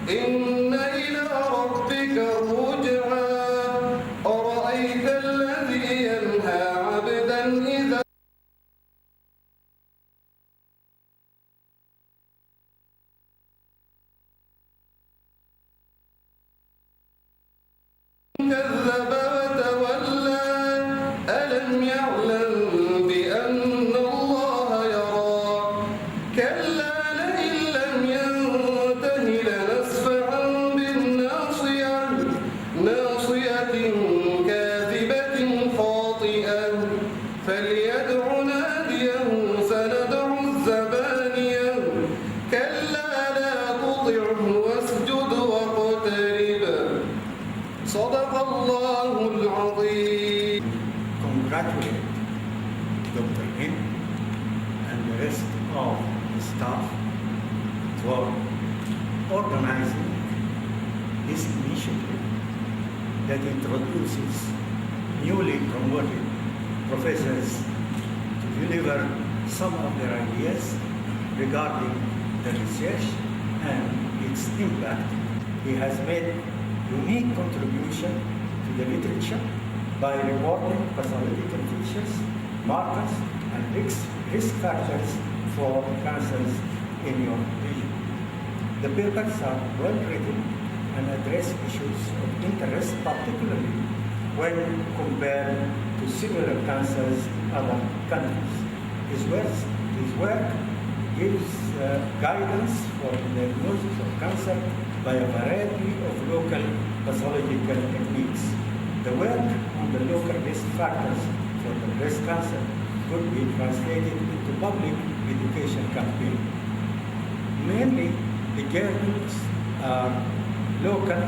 إن إلى ربك الرجعى أرأيت الذي ينهى عبدا إذا كذب وتولى ألم يعلم بأن الله يرى كلا لئن لم ينته لنسفعا بالناصية ناصية كاذبة خاطئة فليدع ناديه سندع الزبانية كلا لا تطعه واسجد واقترب صدق الله العظيم. Congratulate Dr. M and the rest of the staff for organizing this initiative that introduces newly promoted professors to deliver some of their ideas regarding the research and its impact. He has made unique contribution to the literature by reporting pathological features, markers, and risk factors for cancers in your region. The papers are well written and address issues of interest, particularly when compared to similar cancers in other countries. His work gives guidance for the diagnosis of cancer by a variety of local pathological techniques. The work on the local risk factors for the breast cancer could be translated into public education campaign. Mainly, the journals are local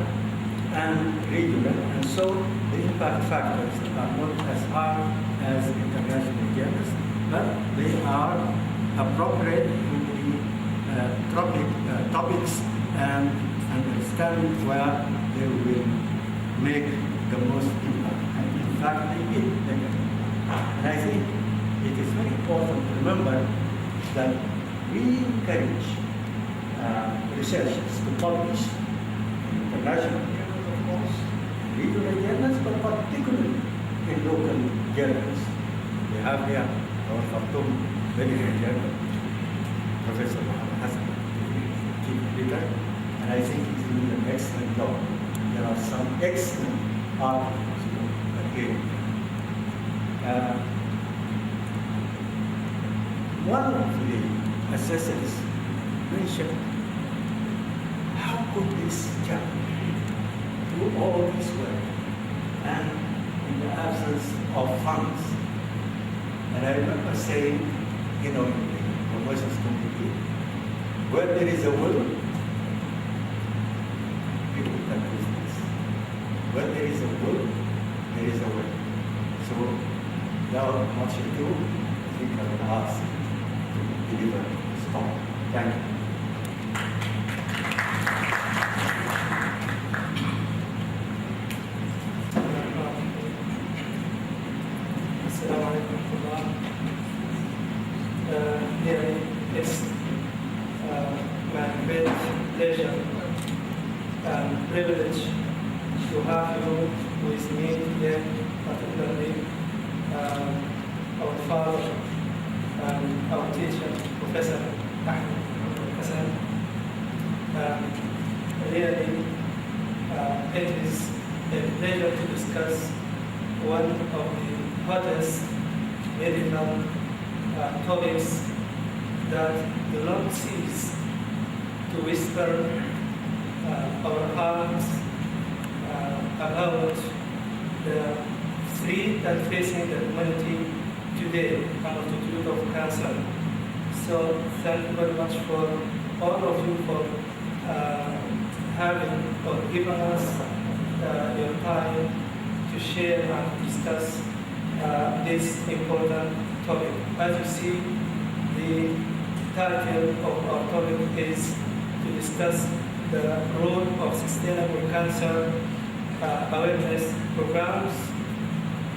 and regional, and so the impact factors are not as high as international journals, but they are appropriate to the topics and understand where they will make the most impact. And in fact, they did. And I think it is very important to remember that we encourage researchers to publish international journals, of course, regional journals, but particularly in local journals. We have here our Khurtoum medical journal, Professor Hassan, chief editor, and I think he's doing an excellent job. There are some excellent articles here. One of the assessors mentioned, how could this chaplain do all this work and in the absence of funds? And I remember saying, in the promotions committee, where there is a will, people can business. Where there is a will, there is a way. So, without much ado, I think I will ask to deliver this talk. Thank you. It's my great pleasure and privilege to have you with me today, particularly our father and our teacher, Professor Hassan. Really, it is a pleasure to discuss one of the hottest medical topics that do not cease to whisper our hearts about the threat that facing the humanity today, the multitude of cancer. So thank you very much for all of you for having or giving us your time to share and discuss this important topic. As you see, the title of our topic is to discuss the role of sustainable cancer awareness programs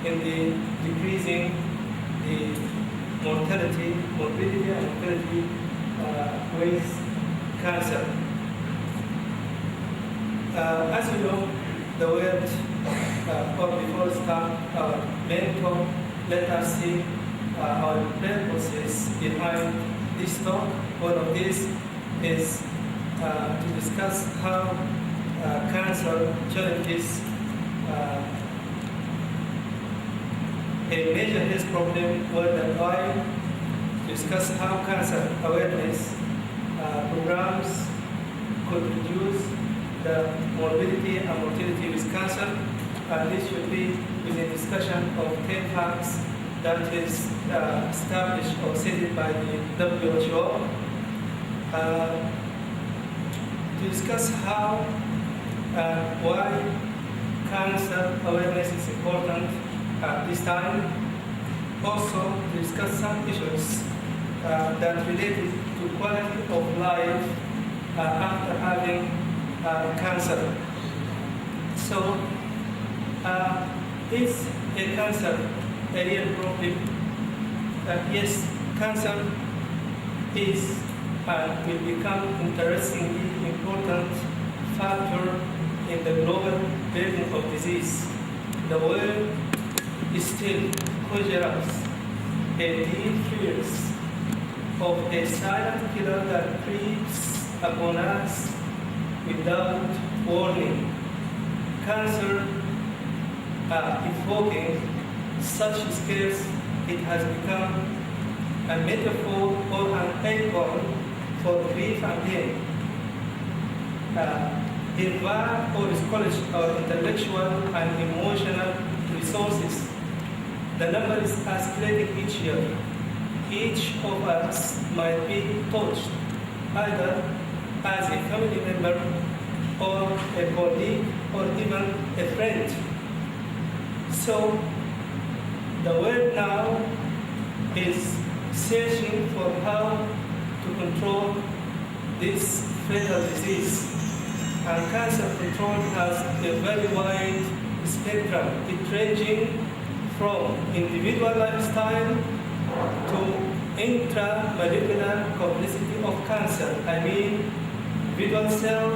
in the decreasing the morbidity and mortality with cancer. As you know, the word, or before we start our main talk, let us see our purposes behind this talk. One of these is to discuss how cancer challenges a major health problem worldwide, to discuss how cancer awareness programs could reduce the morbidity and mortality with cancer. This should be with a discussion of 10 facts that is established or stated by the WHO. To discuss how why cancer awareness is important at this time. Also to discuss some issues that related to quality of life after having cancer. So, is a cancer a real problem? Yes, cancer is and will become interestingly important factor in the global burden of disease. The world is still conjures a deep fears of a silent killer that creeps upon us without warning. Cancer evoking such scares, it has become a metaphor or an icon for grief and pain. Divide or discourage our intellectual and emotional resources. The number is escalating each year. Each of us might be touched, either as a family member or a colleague or even a friend. So the world now is searching for how to control this fatal disease. And cancer control has a very wide spectrum. It ranging from individual lifestyle to intramolecular complexity of cancer. I mean, individual cell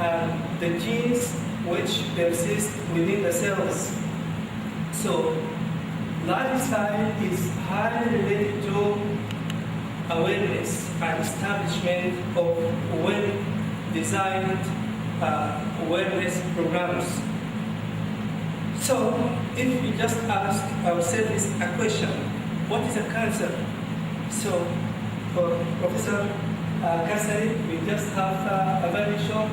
and the genes which persist within the cells. So, lifestyle is highly related to awareness and establishment of well-designed awareness programs. So, if we just ask ourselves a question, what is a cancer? So, for Professor Kasari, we just have a very short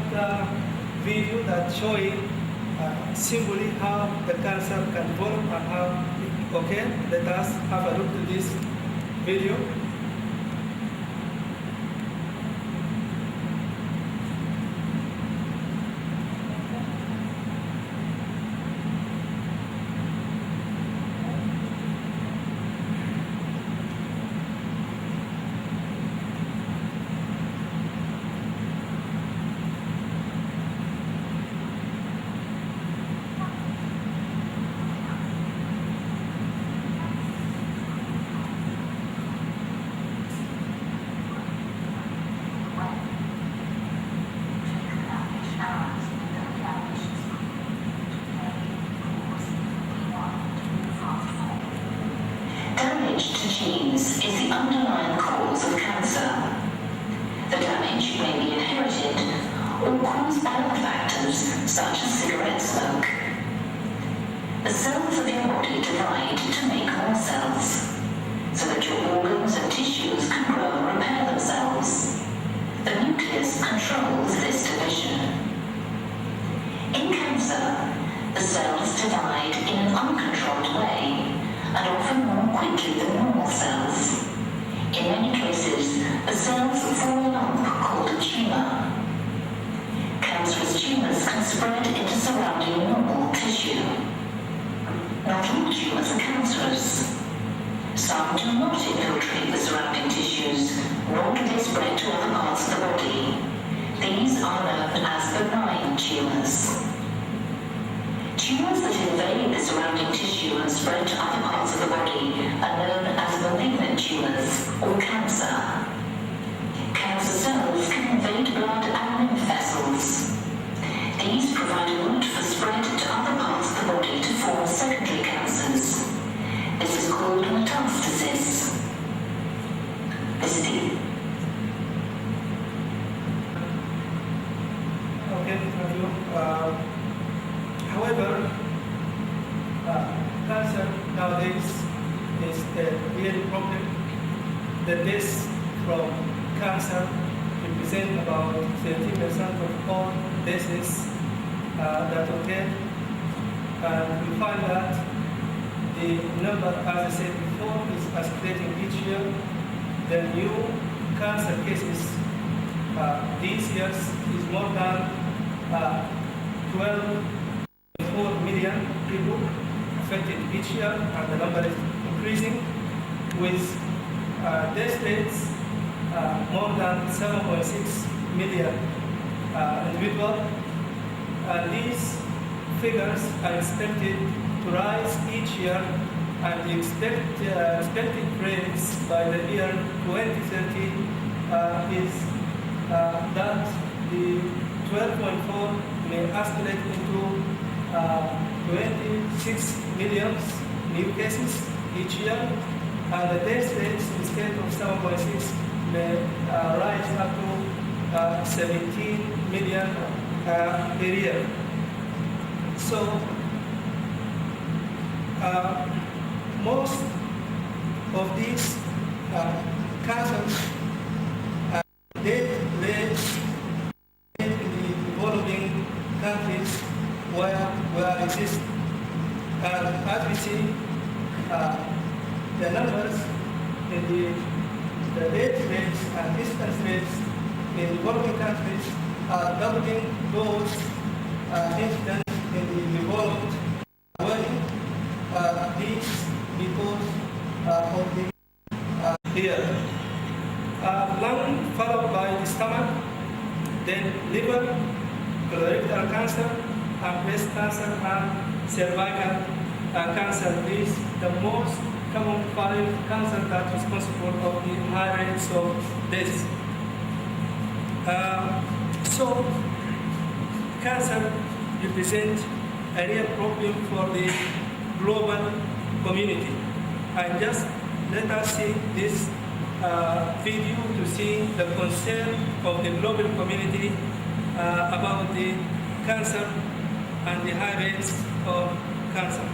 video that showing simply how the cancer can develop and how. Okay, let us have a look at this video. Genes is the underlying cause of cancer. The damage may be inherited or caused by other factors such as cigarette smoke. The cells of your body divide to make more cells, so that your organs and tissues can grow and repair themselves. The nucleus controls this division. In cancer, the cells divide in an uncontrolled way, and often more quickly than normal cells. In many cases, the cells form a lump called a tumor. Cancerous tumors can spread into surrounding normal tissue. Not all tumors are cancerous. Some do not infiltrate the surrounding tissues, nor do they spread to other parts of the body. These are known as benign tumors. Tumors that invade the surrounding tissue and spread to other parts of the body are known as malignant tumors or cancer. Cancer cells can invade blood and lymph vessels. The Okay, thank you. However, cancer nowadays is a real problem. The deaths from cancer represent about 30% of all deaths that occur. And we find that the number, as I said before, is escalating each year. The new cancer cases these years is more than 12.4 million people affected each year, and the number is increasing with death rates more than 7.6 million individuals. These figures are expected to rise each year, and the expected rates by the year 2030 is that the 12.4 may escalate into 26 million new cases each year, and the death rates instead of 7.6 may rise up to 17 million per year. So most of these cancers death rates in the developing countries where exist. And as we see, the numbers in the death rates and distance rates in developing countries are doubling those incidents in the developed world. This because of the here. Lung followed by the stomach, then liver, colorectal cancer, and breast cancer, and cervical cancer. This is the most common 5 cancer that is responsible for the high rates of death. So, cancer represents a real problem for the global community. And just let us see this video to see the concern of the global community about the cancer and the high rates of cancer.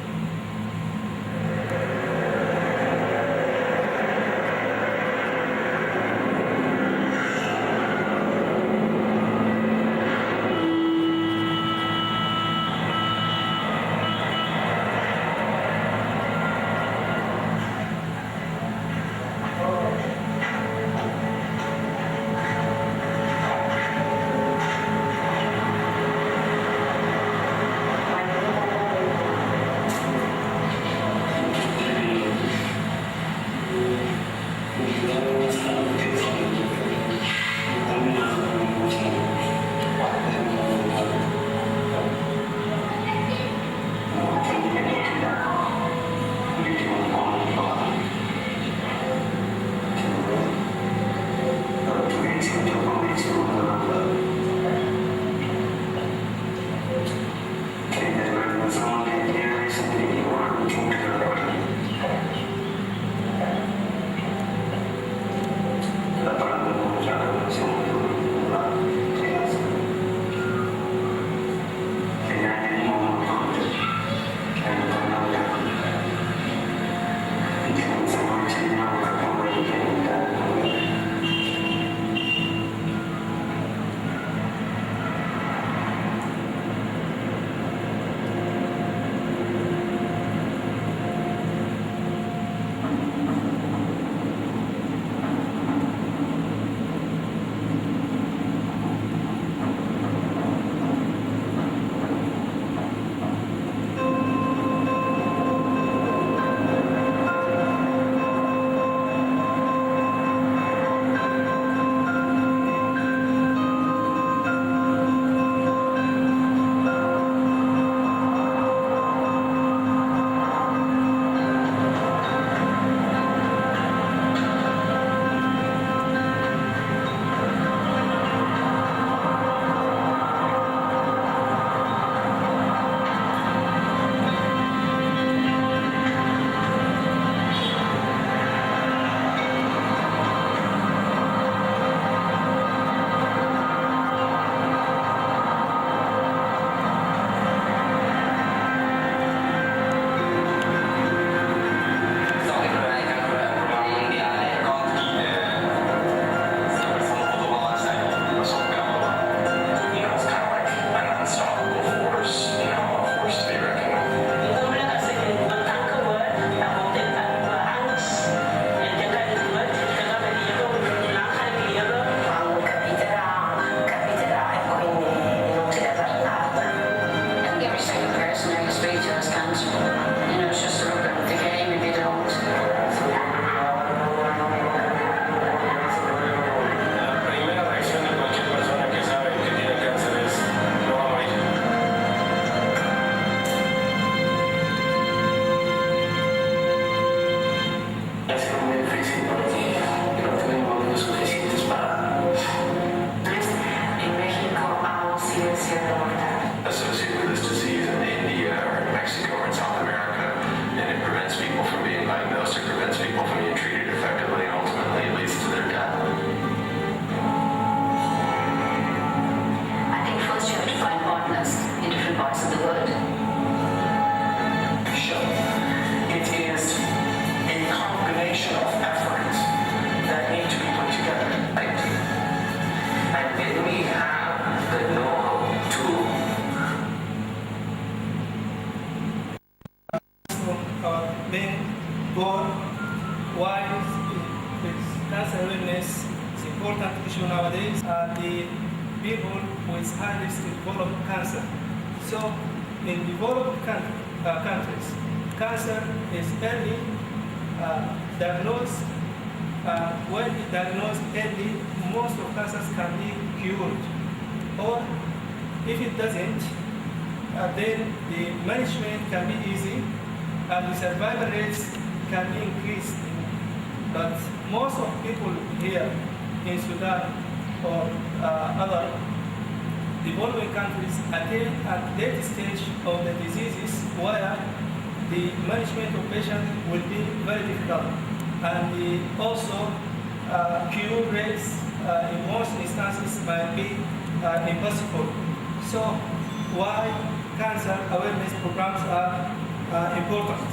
with high risk to develop cancer. So in developed countries, cancer is early diagnosed. When diagnosed early, most of cancers can be cured. Or if it doesn't, then the management can be easy and the survival rates can be increased. But most of people here in Sudan or other developing countries attain at late stage of the diseases where the management of patients will be very difficult. And also cure rates in most instances might be impossible. So why cancer awareness programs are important.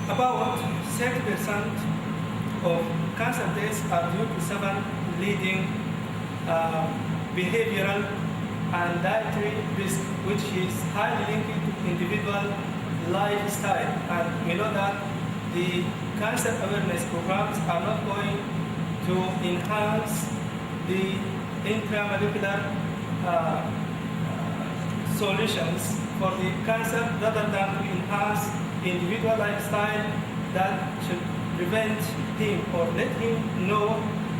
About 30% of cancer deaths are due to 7 leading behavioral and dietary risk, which is highly linked to individual lifestyle. And we know that the cancer awareness programs are not going to enhance the intramolecular solutions for the cancer rather than to enhance individual lifestyle that should prevent him or let him know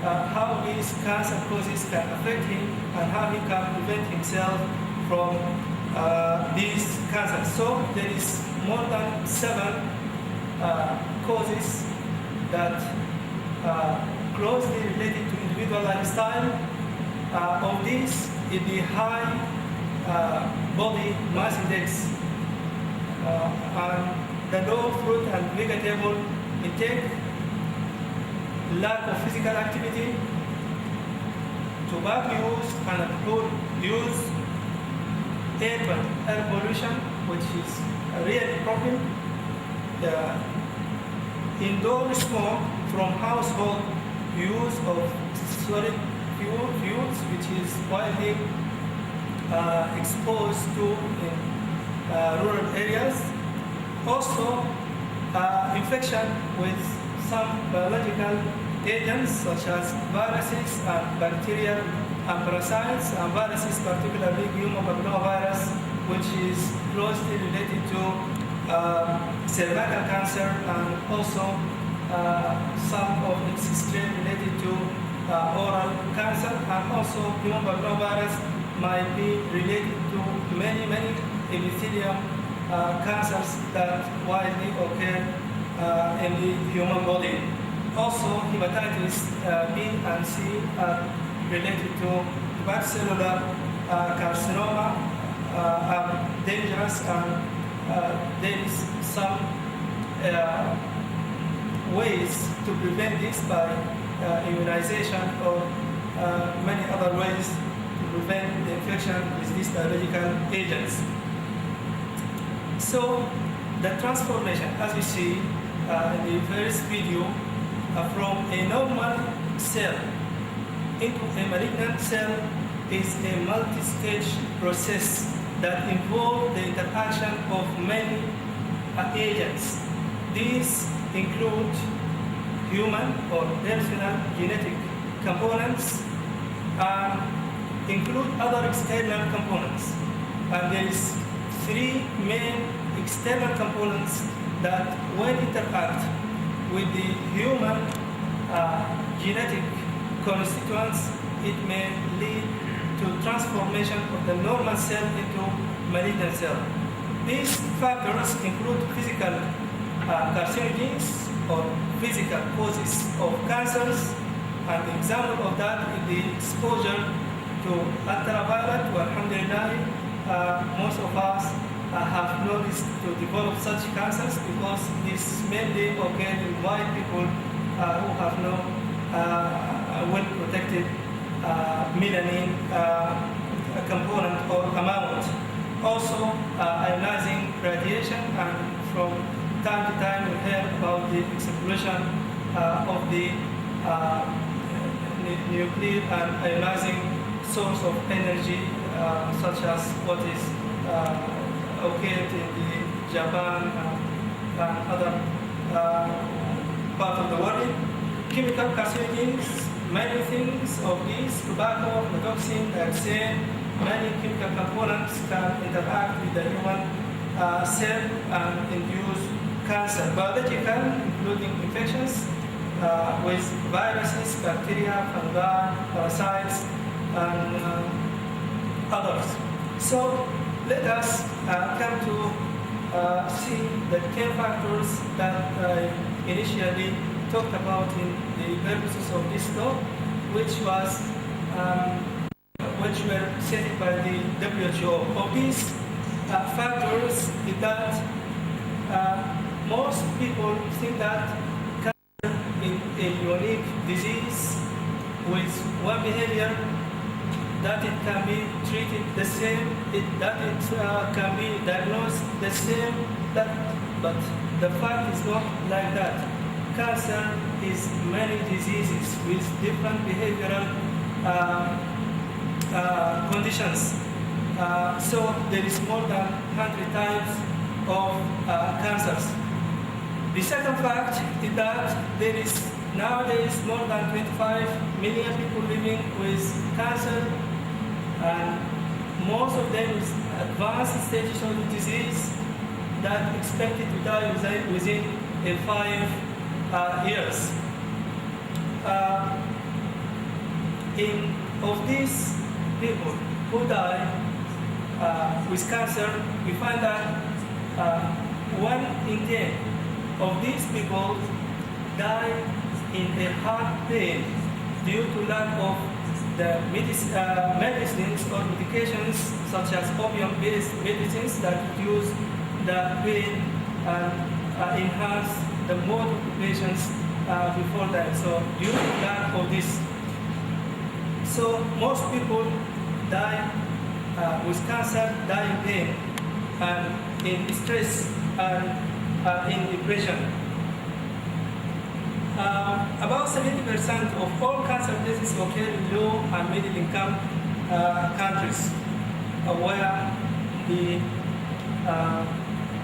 how these cancer causes can affect him and how he can prevent himself from these cancers. So there is more than 7 causes that closely related to individual lifestyle. Of these is the high body mass index and the low fruit and vegetable intake, lack of physical activity, tobacco use and alcohol use, air pollution, which is a real problem, indoor smoke from household, use of solid fuels, which is widely exposed to in rural areas. Also, infection with some biological agents such as viruses and bacteria and parasites, and viruses particularly human papillomavirus, which is closely related to cervical cancer, and also some of its strain related to oral cancer, and also human papillomavirus might be related to many epithelium cancers that widely occur in the human body. Also, hepatitis B and C are related to hepatocellular carcinoma, are dangerous, and there is some ways to prevent this by immunization or many other ways to prevent the infection with these biological agents. So the transformation, as we see in the first video, from a normal cell into a malignant cell is a multi-stage process that involves the interaction of many agents. These include human or personal genetic components and include other external components. And there is 3 main external components that when interact with the human genetic constituents, it may lead to transformation of the normal cell into malignant cell. These factors include physical carcinogens or physical causes of cancers, and the example of that is the exposure to ultraviolet. Alhamdulillah, most of us have no risk to develop such cancers because this mainly occur in white people who have no well-protected melanin component or amount. Also, ionizing radiation, and from time to time we hear about the explosion of the nuclear and ionizing source of energy, such as what is occurred in the Japan and other part of the world. chemical carcinogens, many things of these, tobacco, toxin, dioxin, many chemical components can interact with the human cell and induce cancer. Biological, including infections with viruses, bacteria, fungi, parasites, and others. So let us come to see the 10 factors that I initially talked about in the purposes of this law, which were set by the WHO. Of these factors is that most people think that cancer is a unique disease with one behavior, that it can be treated the same, that it can be diagnosed the same, but the fact is not like that. Cancer is many diseases with different behavioral conditions. So there is more than 100 types of cancers. The second fact is that there is nowadays more than 25 million people living with cancer, and most of them with advanced stages of the disease that expected to die within 5 years. Of these people who die with cancer, we find that 1 in 10 of these people die in a heart pain due to lack of the medicines or medications such as opium-based medicines that reduce the pain and enhance the mood of the patients before that. So due to lack of this, so most people die with cancer, die in pain and in stress and in depression. About 70% of all cancer cases occur in low and middle income countries where the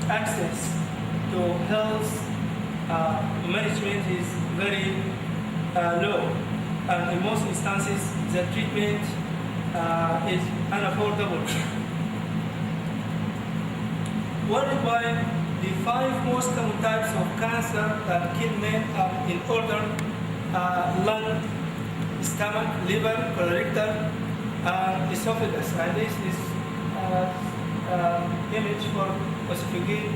access to health management is very low, and in most instances the treatment is unaffordable. Worldwide, the 5 most common types of cancer that kill men are in order: lung, stomach, liver, colorectal, and esophagus. And this is image for esophageal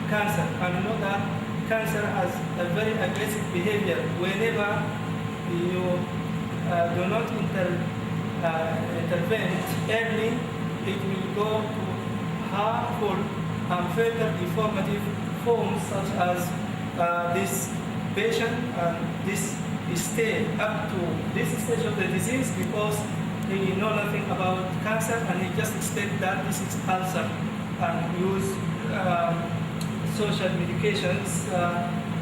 cancer. And you know that cancer has a very aggressive behavior. Whenever you do not intervene early, it will go to harmful and further deformative forms, such as this patient and this stay up to this stage of the disease, because he know nothing about cancer and he just expect that this is cancer and use social medications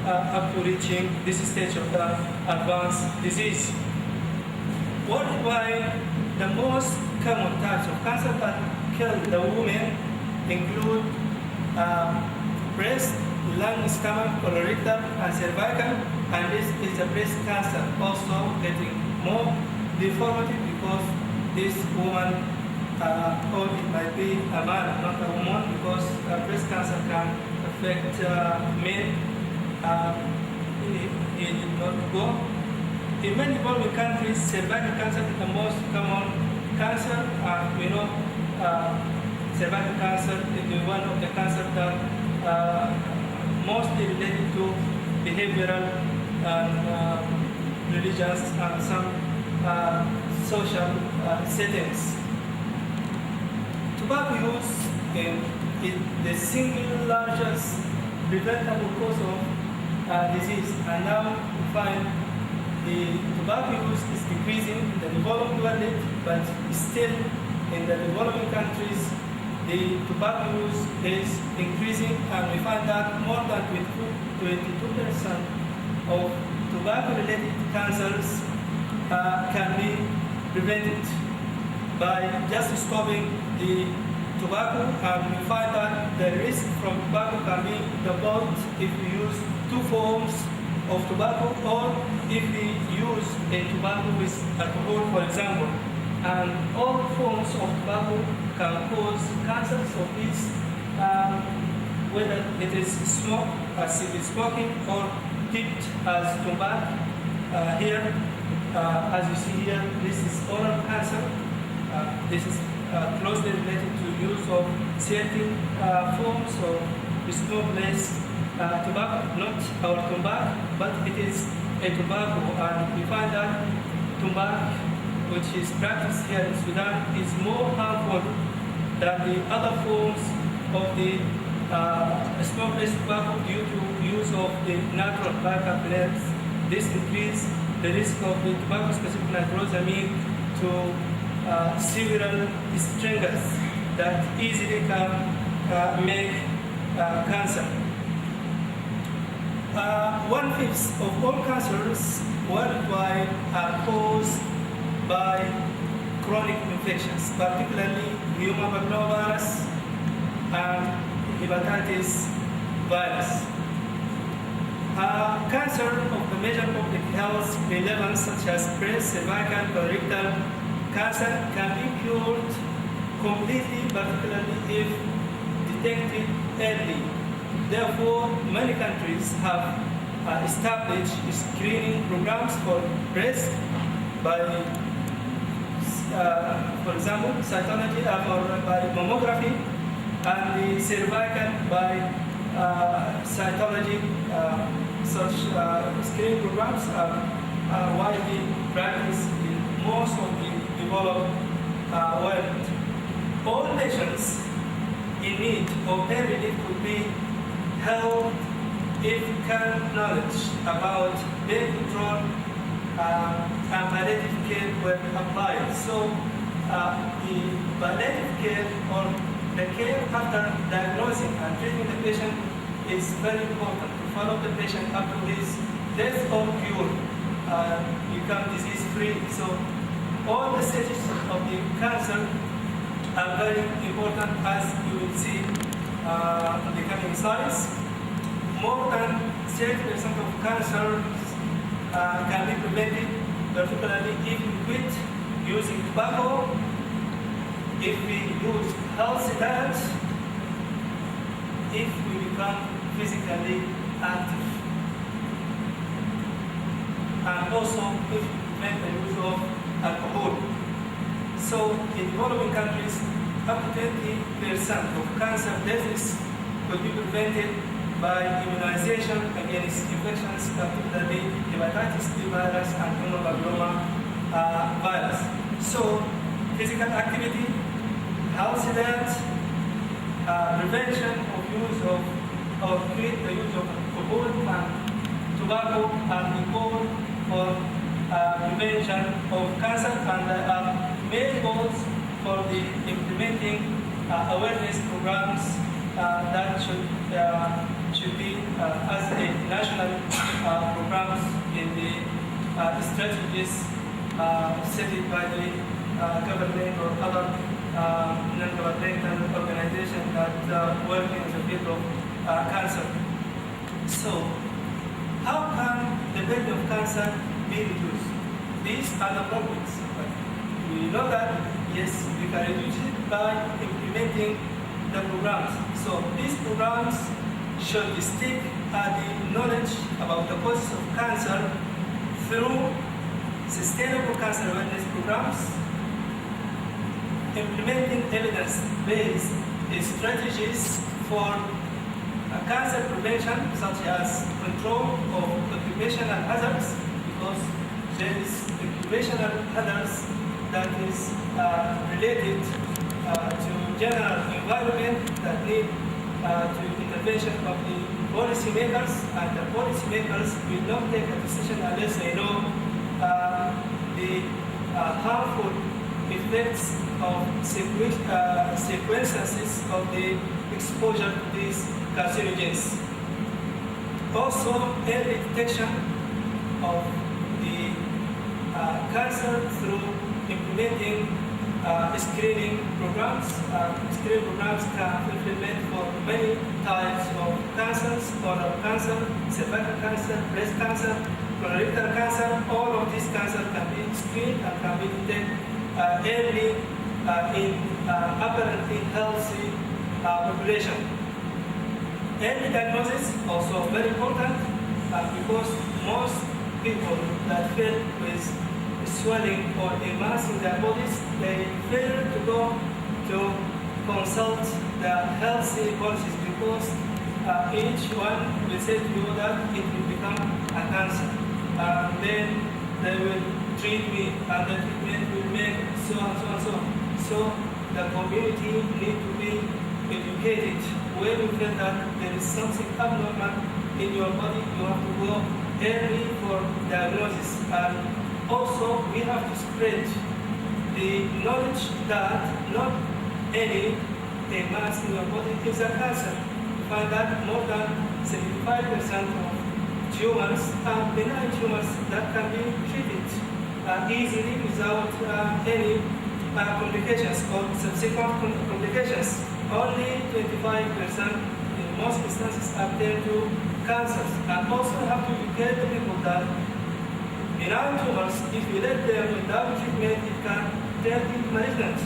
up to reaching this stage of the advanced disease. Worldwide, the most common types of cancer that kill the women include breast, lung, stomach, colorectal, and cervical, and this is the breast cancer also getting more deformative because this woman, or it might be a man, not a woman, because breast cancer can affect men. It did not go. In many developing countries, cervical cancer is the most common cancer. We know cervical cancer is one of the cancers that mostly related to behavioral and religious and some social settings. Tobacco use is the single largest preventable cause of disease, and now we find the tobacco use is decreasing in the developed world, but still in the developing countries the tobacco use is increasing, and we find that more than 22% of tobacco-related cancers can be prevented by just stopping the tobacco, and we find that the risk from tobacco can be doubled if we use 2 forms of tobacco, or if we use a tobacco with alcohol, for example. And all forms of tobacco can cause cancer. So please, whether it is smoking or dipped as tobacco, here, as you see here, this is oral cancer. This is closely related to use of certain forms of smokeless tobacco, not our tobacco, but it is a tobacco, and we find that tobacco, which is practiced here in Sudan, is more harmful than the other forms of the smokeless tobacco due to use of the natural biocarbonates. This increases the risk of the tobacco-specific nitrosamine to several strangers that easily can make cancer. 1/5 of all cancers worldwide are caused by chronic infections, particularly human papillomavirus and hepatitis virus. Cancer of the major public health relevance, such as breast, cervical, colorectal cancer, can be cured completely, particularly if detected early. Therefore, many countries have established screening programs for breast by, for example, cytology or by mammography, and the cervical by cytology. Such screening programs are widely practiced in most of the developed world. All nations in need of pain relief could be helped if current knowledge about pain control and palliative care were applied. So the palliative care, or the care after diagnosing and treating the patient, is very important to follow the patient up to his death or cure, become disease-free. So all the stages of the cancer are very important, as you will see in the coming slides. More than 70% of cancers can be prevented, particularly if we quit using tobacco, if we use healthy diet, if we become physically active, and also if we prevent the use of alcohol. So in developing countries, up to 20% of cancer deaths could be prevented by immunization against infections, particularly hepatitis B virus and human papilloma virus. So physical activity, healthy diet, prevention of use of, or create the use of alcohol and tobacco are the goal for prevention of cancer, and there are main goals for the implementing awareness programs that should be as a national programs in the strategies set by the government or other non-governmental organizations that work in the field of cancer. So, how can the burden of cancer be reduced? These are the problems. We know that, yes, we can reduce it by implementing the programs. So these programs should stick at the knowledge about the causes of cancer through sustainable cancer awareness programs, implementing evidence-based strategies for cancer prevention, such as control of occupational hazards, because there is occupational hazards that is related to general environment that need to intervention of the policymakers, and the policymakers will not take a decision unless they know the harmful effects of sequences of the exposure to these carcinogens. Also, early detection of the cancer through implementing screening programs. Screening programs can implement for many types of cancers, oral cancer, cervical cancer, breast cancer, colorectal cancer. All of these cancers can be screened and can be detected early in apparently healthy population. Early diagnosis also very important because most people that fail with swelling or a mass in their bodies, they fail to go to consult the healthy policies because each one will say to you that it will become a cancer. Then they will treat me and the treatment will make so and so and so. So the community need to be educated. When you feel that there is something abnormal in your body, you have to go early for diagnosis. And also, we have to spread the knowledge that not any mass in your body is a cancer. You find that more than 75% of tumors are benign tumors that can be treated easily without any complications or subsequent complications. Only 25% in most instances are turned to cancers. And also have to educate the people that benign tumors, if you let them without treatment, it can turn into malignant.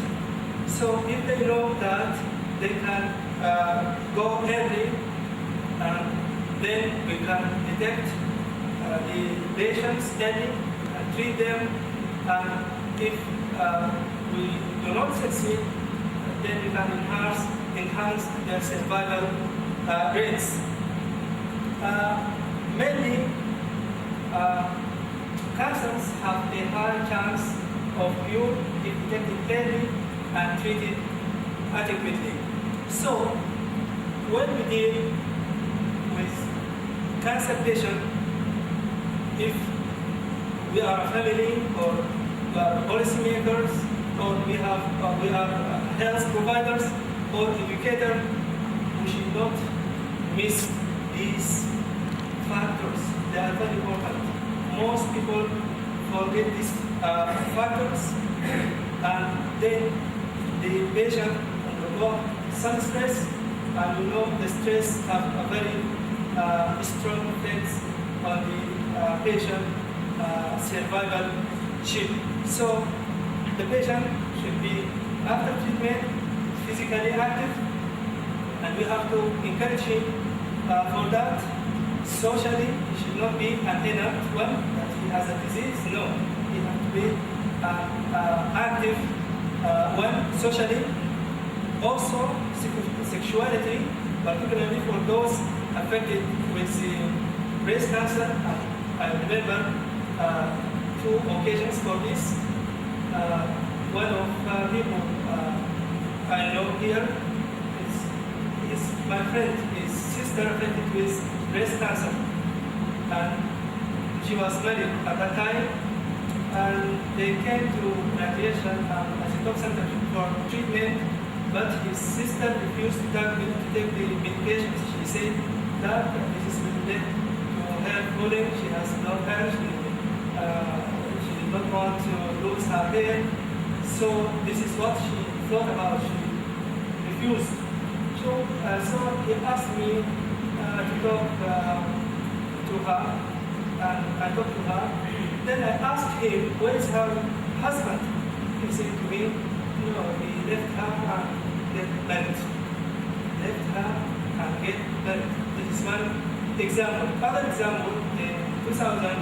So if they know that they can go early, then we can detect the patients early and treat them. And if we do not succeed, then we can enhance their survival rates. Mainly, cancers have a high chance of cure if detected early and treated adequately. So, when we deal with cancer patient, if we are a family or we are policymakers or we are health providers or educators, we should not miss these factors. They are very important. Most people forget these factors, and then the patient undergo some stress, and you know the stress have a very strong effects on the patient survival ship. So the patient should be after treatment physically active, and we have to encourage him for that. Socially, he should not be an inert one, that he has a disease. No, he has to be active one socially. Also, sexuality, particularly for those affected with breast cancer. I remember 2 occasions for this. One of people I know here is my friend, his sister affected with breast cancer, and she was married at that time, and they came to radiation as a top center for treatment, but his sister refused to take the medications. She said that this is related to her falling. She has no hair. She did not want to lose her hair, so this is what she thought about. She refused. So he asked me to talk to her, and I talked to her. Then I asked him, where is her husband? He said to me, no, he left her and get married. Left her and get married. This is one example. Other example, in 2009,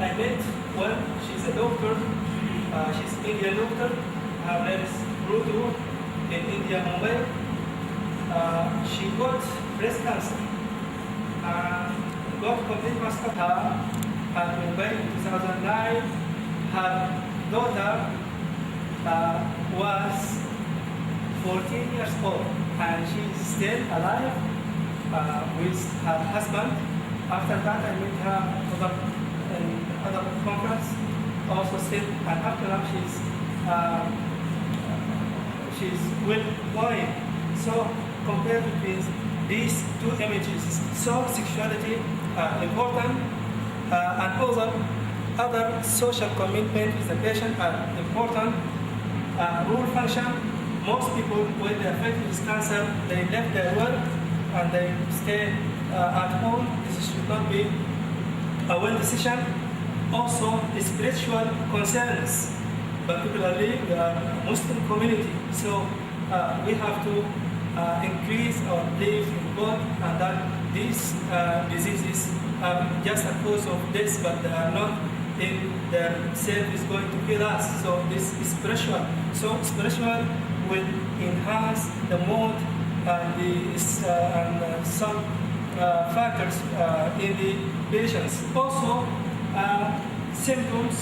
I met one, she's a doctor, she's an Indian doctor. Her name is Borof in India, Mumbai. She got breast cancer and got complete mastectomy at Mumbai in 2009. Her daughter was 14 years old, and she is still alive with her husband. After that, I met her in another conference, also still, and after that, she's well blind. So compared between these 2 images, so sexuality important, and other other social commitment with the patient are important. Rule function. Most people, when they are affected with cancer, they left their work and they stay at home. This should not be a well decision. Also, spiritual concerns, particularly the Muslim community. So we have to increase our belief in God and that these diseases are just a cause of death, but they are not in themselves is going to kill us. So this is spiritual. So spiritual will enhance the mood and some factors in the patients. Also, symptoms.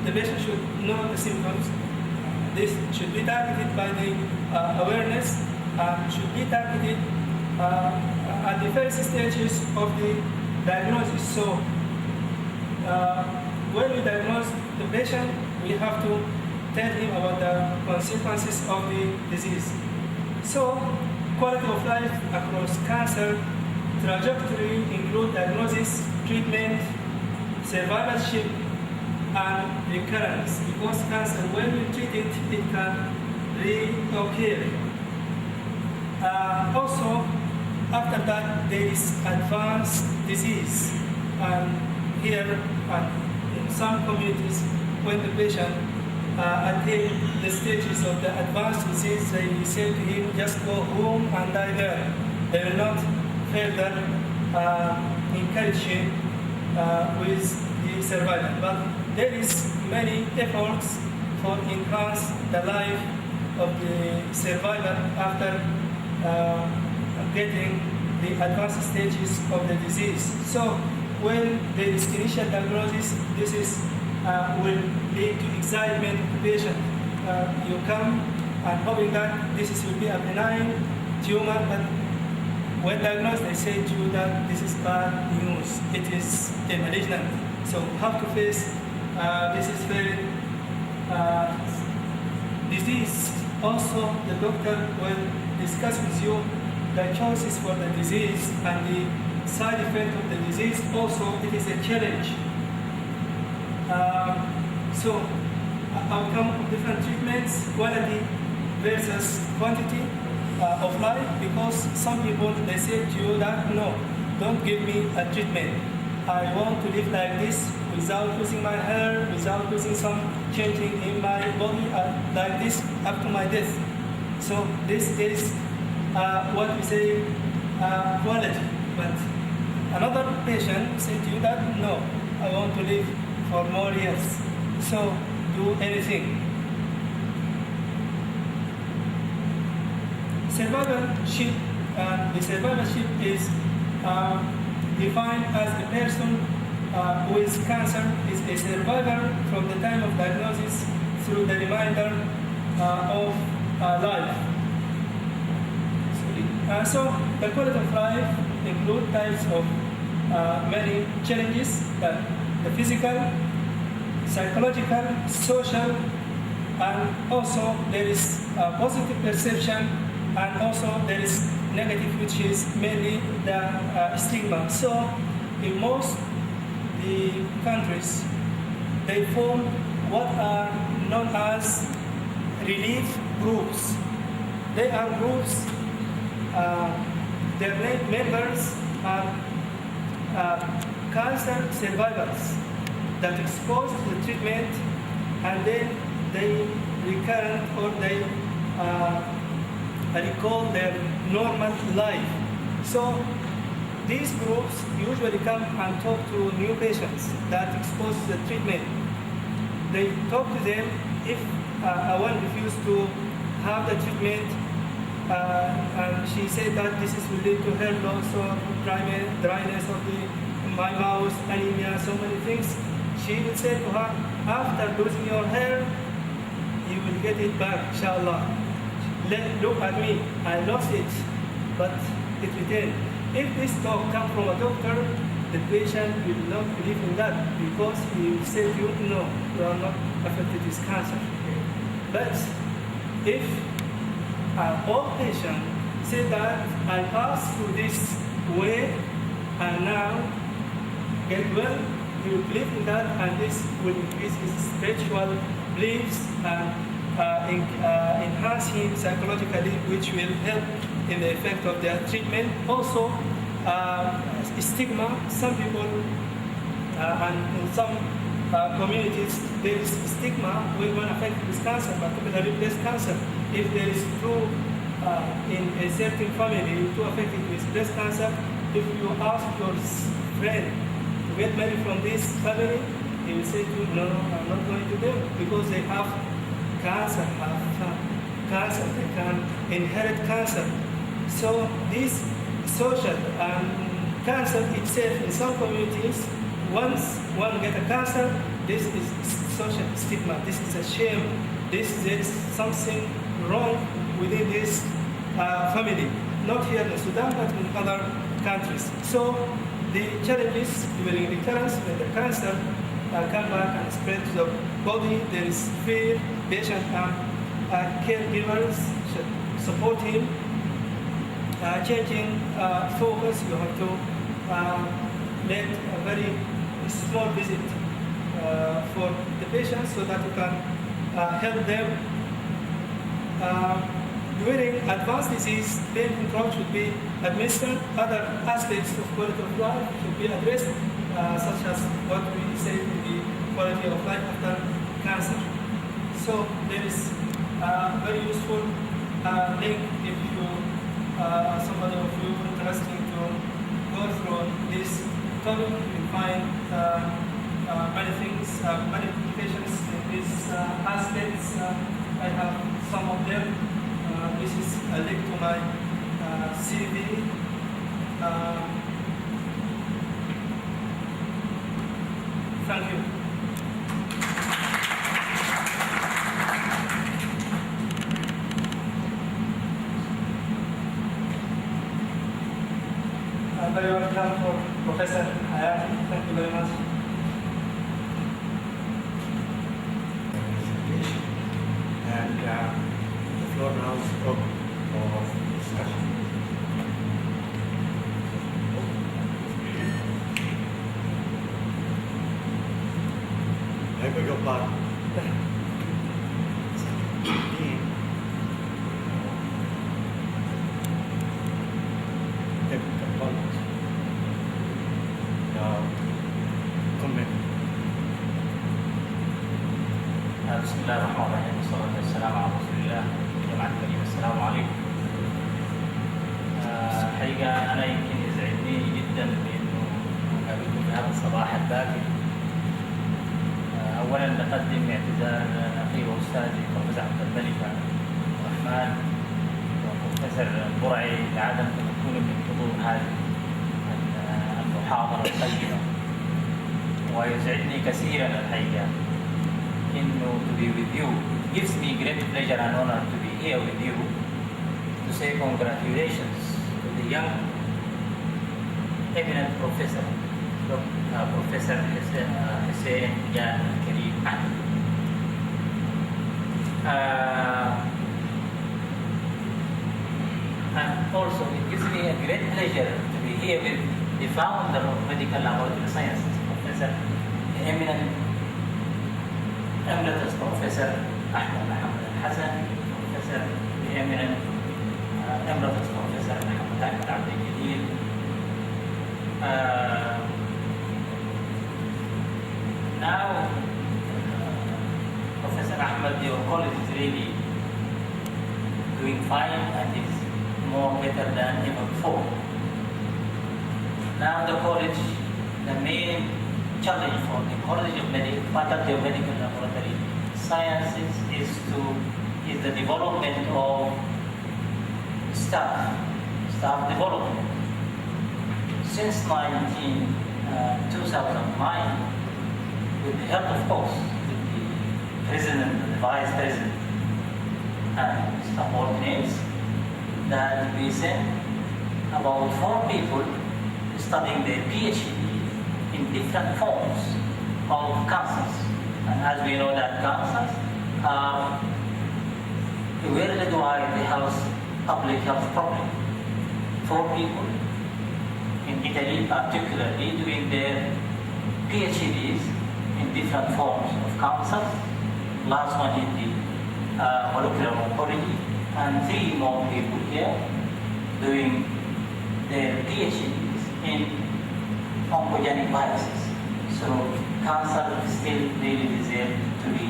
The patient should know the symptoms. This should be targeted by the awareness. Should be targeted at the first stages of the diagnosis. So when we diagnose the patient, we have to tell him about the consequences of the disease. So quality of life across cancer trajectory include diagnosis, treatment, survivorship, and recurrence. Because cancer, when we treat it, it can reoccur. Also, after that, there is advanced disease. And here, in some communities, when the patient attain the stages of the advanced disease, they say to him, just go home and die there. They will not further encourage him with the survival. But there is many efforts for enhance the life of the survivor after getting the advanced stages of the disease. So when there is initial diagnosis, this is will lead to excitement of the patient. You come and hoping that this will be a benign tumor, but when diagnosed, they say to you that this is bad news. It is a malignant. So how to face this is very disease. Also, the doctor will discuss with you the choices for the disease and the side effect of the disease. Also, it is a challenge. So, outcome of different treatments, quality versus quantity of life, because some people, they say to you that, no, don't give me a treatment. I want to live like this without losing my hair, without losing some changing in my body, like this up to my death. So this is what we say quality. But another patient said to you that, no, I want to live for more years. So do anything. Survivorship, the survivorship is defined as a person with cancer is a survivor from the time of diagnosis through the remainder of life. So the quality of life include types of many challenges, the physical, psychological, social, and also there is positive perception, and also there is negative, which is mainly the stigma. So in most the countries, they form what are known as relief groups. They are groups, their members are cancer survivors that exposed to the treatment and then they recurrent or they recall their normal life. So these groups usually come and talk to new patients that exposed to the treatment. They talk to them if one refused to have the treatment and she said that this is will lead to hair loss or dryness of my mouth, anemia, so many things. She will say to her, after losing your hair, you will get it back, inshallah. Look at me, I lost it, but it returned. If this talk comes from a doctor, the patient will not believe in that because he will say to you, no, you are not affected with cancer. But if an old patient says that I passed through this way and now get well, he will believe in that, and this will increase his spiritual beliefs and enhance him psychologically, which will help in the effect of their treatment. Also, stigma. Some people and in some communities there is stigma when affected with cancer, particularly breast cancer. If there is two in a certain family, two affected with breast cancer, if you ask your friend to get married from this family, he will say to you, no, I'm not going to them because they have cancer, they can inherit cancer. So this social cancer itself in some communities, once one gets a cancer, this is social stigma, this is a shame, there is something wrong within this family, not here in Sudan, but in other countries. So the challenges during recurrence, when the cancer come back and spread to the body, there is fear, patient and caregivers should support him. Changing focus, you have to make a very small visit for the patients so that you can help them. During advanced disease, pain control should be administered. Other aspects of quality of life should be addressed, such as what we say in the quality of life after cancer. So there is a very useful link if you, somebody of you interested to go through this topic, you will find many things, many implications in these aspects. I have some of them. This is a link to my CV. Thank you. Very welcome for Professor Hayati. Thank you very much. And the floor now is open for discussion. I beg your pardon. بسم الله الرحمن الرحيم والصلاة والسلام على رسول الله. جامعة كريم، السلام عليكم. الحقيقة أنا يمكن يسعدني جدا بأنه أقابلكم في هذا الصباح الباكر. أولا نقدم اعتذار أخي وأستاذي بروفيسور عبد الملك الرحمن وبروفيسور برعي لعدم تمكنهم من حضور هذه المحاضرة القيمة. ويسعدني كثيرا الحقيقة to be with you. It gives me great pleasure and honor to be here with you to say congratulations to the young eminent professor, Professor Hussein Kريم. And also it gives me a great pleasure to be here with the founder of medical laboratory sciences, Professor eminent Emeritus Professor Ahmed Hassan, Professor eminent Emeritus Professor Ahmed Abdel. Now, Professor Ahmed, your college is really doing fine and is more better than ever before. Now the college, the main challenge for the College of Faculty of Medical Laboratory Sciences is the development of staff development. Since 2009, with the help, of course, with the President and the Vice President and subordinates, that we sent about 4 people studying their PhD in different forms of cancers. And as we know that cancers are a worldwide public health problem. 4 people in Italy particularly doing their PhDs in different forms of cancers. Last one in the molecular oncology, and 3 more people here doing their PhDs in oncogenic viruses. So cancer still really deserves to be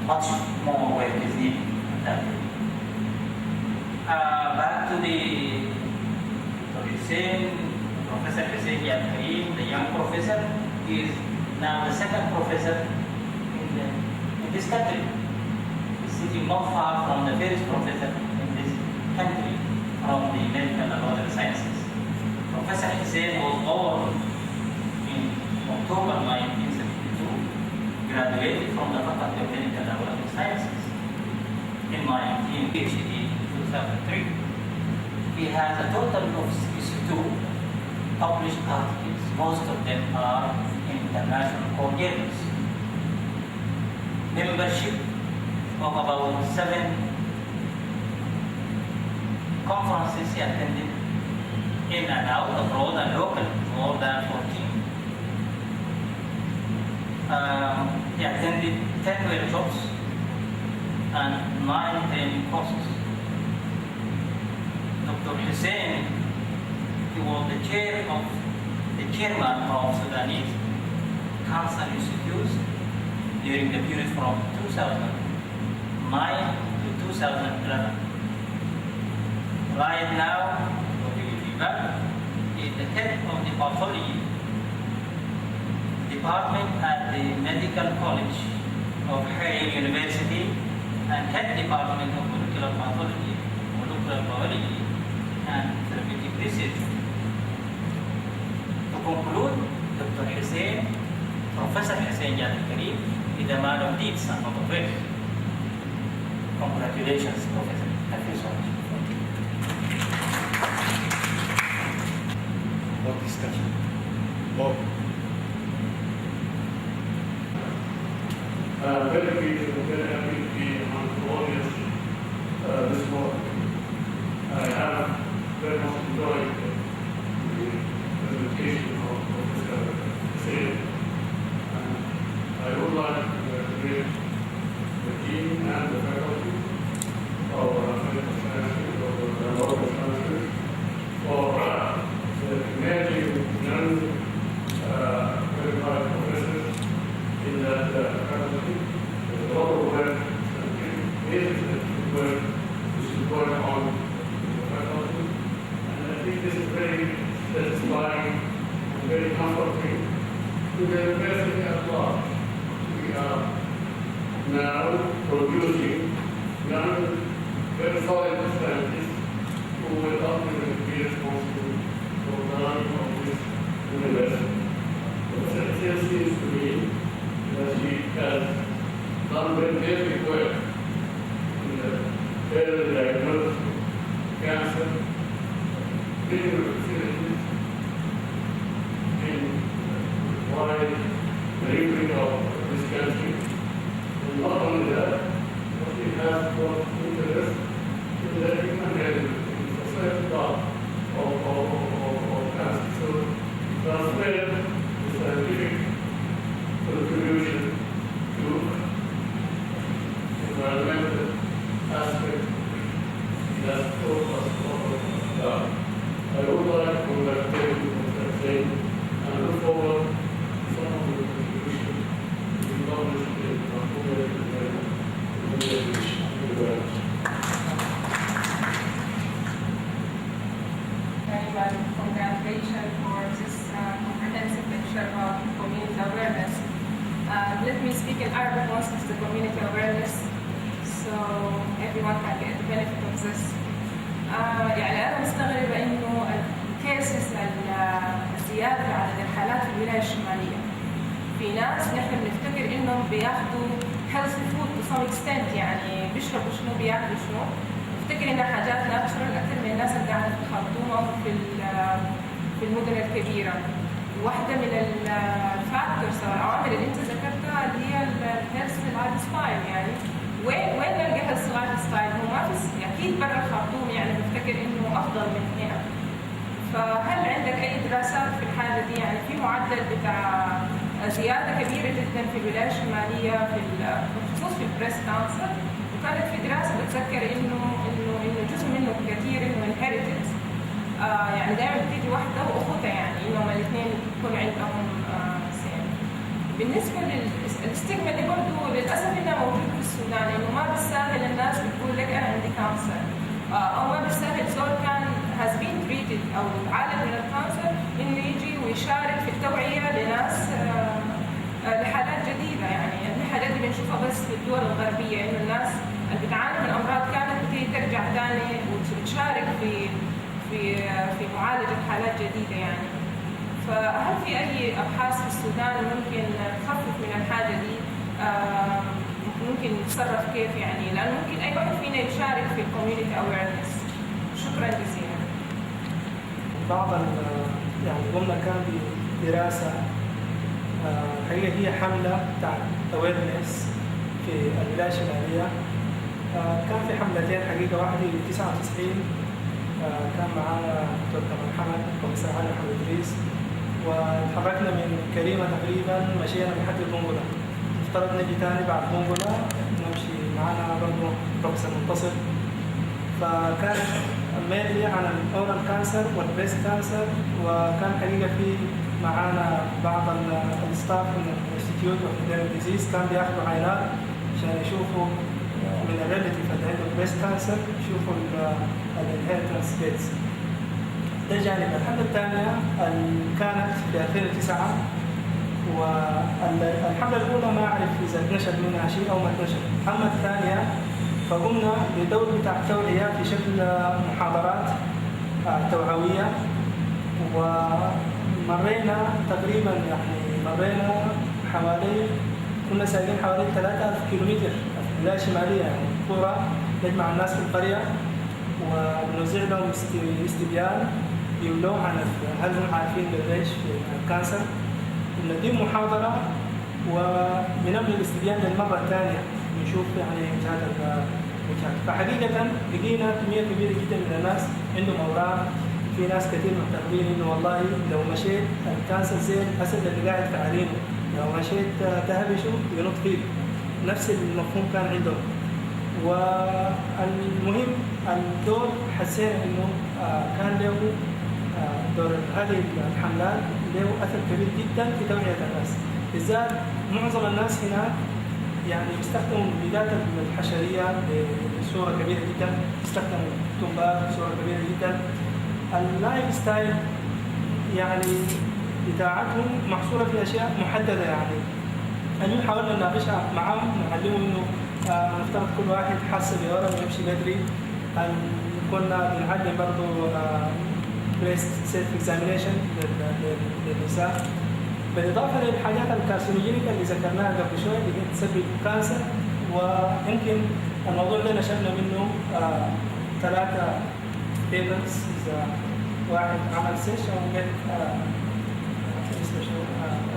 much more work is needed. Back to the Hussein, Professor Hussein Kriem, the young professor, is now the second professor in this country. He's sitting not far from the first professor in this country from the medical and other sciences. Professor Hussein was born in October 1972, graduated from the Faculty of Medical and Other Sciences in my PhD in 2003. He has a total of 62 published articles. Most of them are in international court journals. Membership of about 7 conferences he attended in and out, abroad and local, more than 14. He attended 10 workshops and 9 training courses. Dr. Hussein, he was the chairman of Sudanese Cancer Institutes during the period from 2009 to 2011. Right now, he is the head of the pathology department at the Medical College of Hail University and head department of molecular pathology, molecular biology, and therapeutic research. To conclude, Dr. Hussein, Professor Hussein Kriem, is a man of deeds and not of words. Congratulations, Professor. Thank you so much. What discussion? Bob. Very happy to be among the audience this morning. I have very much enjoyed the presentation of Professor Hussein. I would like to congratulate the team and the faculty of medical sciences, of the medical sciences, for the emerging young qualified professors in that faculty. There's a lot of work, amazing work to support on the faculty. And I think this is very satisfying and very comforting to the university at large. We are now producing young, very solid scientists who will ultimately be responsible for the running of this university. But it seems to me that she has done very basic work in the early diagnosis of cancer, clinical facilities, in wide delivery of this country. And not only that, but she has got interest in the human health, in the society part of cancer. So transfer the scientific contribution to environmental aspect that all of us done. I would like to congratulate you for that thing and look forward to some of the contributions to be published in our Thank you very much. Very well. Congratulations for this comprehensive lecture about community awareness. Let me speak in Arabic once it's the community awareness, so everyone can get the benefit of this. يعني أنا مستغربة إنه الكيسز الزيادة في عدد الحالات في الولاية الشمالية. في ناس نحن بنفتكر إنهم بياخدوا healthy food to some extent، يعني بيشربوا شنو بياكلوا شنو. بفتكر إنها حاجات ناتشرال أكثر من الناس اللي قاعدة في الخرطوم أو في المدن الكبيرة. واحدة من الفاكتورز أو العوامل اللي أنت ذكرتها اللي هي الهيلث لايف ستايل، يعني وين نلقى هيلث لايف ستايل؟ هو ما في أكيد برا الخرطوم، يعني بفتكر إنه أفضل من هنا. فهل عندك أي دراسات في الحالة دي؟ يعني في معدل بتاع زياده كبيره جدا في الولايه الشماليه بخصوص في البريست كانسر، وكانت في دراسه بتذكر انه جزء منه كثير انه انهيرتد، يعني دائما بتيجي واحده واخوتها، يعني انهم الاثنين يكون عندهم سيم. بالنسبه للستيغما دي برضه للاسف انها موجوده في السودان، انه ما بالساهل الناس بتقول لك انا عندي كانسر، او ما بالساهل زول كان has been treated او عالج من الكانسر انه يجي ويشارك في التوعيه لناس لحالات جديده. يعني الحالات اللي بنشوفها بس في الدول الغربيه، انه الناس اللي بتعاني من امراض كانت بتيجي ترجع ثاني وتشارك في معالجه حالات جديده يعني. فهل في اي ابحاث في السودان ممكن تخفف من الحاجه دي؟ ممكن نتصرف كيف يعني؟ لانه ممكن اي واحد فينا يشارك في الكوميونتي اويرنس. شكرا جزيلا. يعني قمنا كان بدراسه حقيقه هي حمله بتاع اويرنس في الولايه الشماليه. كان في حملتين حقيقه، واحده في 99 كان معانا دكتور محمد بروفسيور محمد ادريس، وتحركنا من كريمه تقريبا مشينا لحد البنغله، افترض نجي ثاني بعد بنغله نمشي معانا برضه بروفيسور منتصر. فكان مينلي عن الاورال كانسر والبريست كانسر، وكان حقيقه في معانا بعض الستاف من الانستيتيوت اوف ديزيز كان بياخذوا عينات عشان يشوفوا من الريليتيف اللي عنده بريست كانسر، يشوفوا الانهيرتنس ريتس. ده جانب. الحمله الثانيه كانت في 2009، والحمله الاولى ما اعرف اذا اتنشر منها شيء او ما اتنشر. اما الثانيه فقمنا بدور بتاع التوعيه في شكل محاضرات توعويه، ومرينا تقريبا كنا سايقين حوالي 3000 كيلومتر في الولايه الشماليه، يعني قرى نجمع الناس في القريه ونوزع لهم استبيان يملوه عن هل هم عارفين ليش الكانسر، ونديهم محاضره وبنبني الاستبيان للمره الثانيه نشوف يعني وجهات. فحقيقه لقينا كميه كبيره جدا من الناس عندهم اوراق. في ناس كثير معتقدين انه والله لو مشيت الكانسر زي الاسد اللي قاعد في عرينه، لو مشيت تهبشه ينط فيه. نفس المفهوم كان عندهم. والمهم الدور حسينا انه كان له دور هذه الحملات له اثر كبير جدا في توعيه الناس، بالذات معظم الناس هناك يعني بيستخدموا المبيدات الحشريه بصوره كبيره جدا، بيستخدموا التمباك بصوره كبيره جدا. اللايف ستايل يعني بتاعتهم محصوره في اشياء محدده. يعني اليوم حاولنا نناقشها معاهم، نعلمهم انه نفترض كل واحد حاسه بورم ويمشي بدري. كنا بنعلم برضه بريست سيلف اكزامينيشن للنساء، بالاضافه للحاجات الكارسينوجينيك اللي ذكرناها قبل شويه اللي تسبب كانسر. ويمكن الموضوع ده نشرنا منه 3 بيبرز. اذا واحد عمل سيش او جت